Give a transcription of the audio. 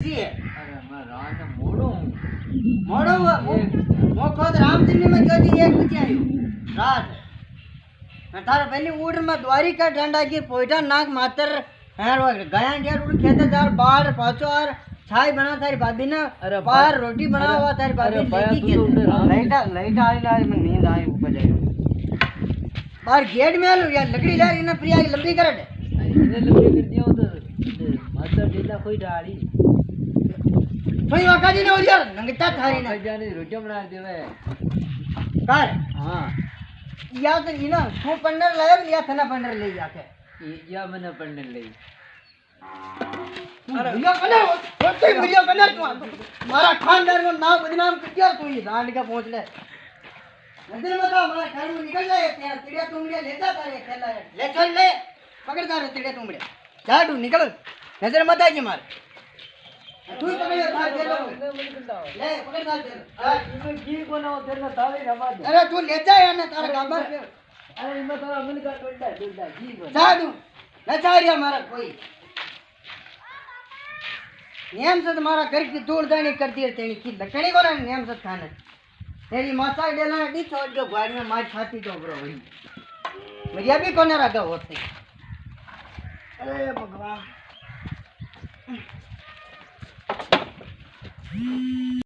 जी है। अरे मैं रात में मोड़ो मोड़ो वो खुद राम दिन में क्यों जी 1 बजे आयो रात मैं थारा पहली उड़ में द्वारिका डंडा की पोइटा नाक मातर हेर वो गया यार उड़ खेते दार बाहर पाछो और छाई बना तारी भाभी ने अरे बाहर रोटी बना हुआ तारी भाभी लेकी के लाइट आई में नींद आई ऊपर जाए बाहर गेट में आलो यार लकड़ी ला इने प्रिया की लंबी कर दे इन्हें लंबी कर दिया तो माता ढीला कोई डाली भाई वाका जी ने हो यार नंगता थारी ने जाने रोटी बना देवे कर हां या तो इना तू पंडर लायो या थना पंडर ले जाके या मैंने पढ़ने लगी अरे भैया कने वो तो भैया कने तू मारा खानदान को नाम बदनाम कर दिया तू ये रांड का पहुंच ले नजर बता हमारा घर में निकल जाए तेरा चिड़िया तुमड़े ले जा तारे खेला ले चल ले पकड़दार चिड़िया तुमड़े जा तू निकल नजर मत आइए मार तू ही पकड़ था दे लो ले पकड़दार दे इनमें की कोना तेरे में ताले रमा दे अरे तू ले जा यार ना तारा गाबर अरे इनमें तारा मिल का डंडा जी को जा तू ले जा रिया मारा कोई नियम से तुम्हारा घर की दूर दानी कर दिए तेरी की लकड़ी को ना नियम से खाना तेरी माता डेला डी छोड़ जो गाड़ी में मार छाती तो ब्रो वही मेरी अभी कोने रखा होते अरे भगवान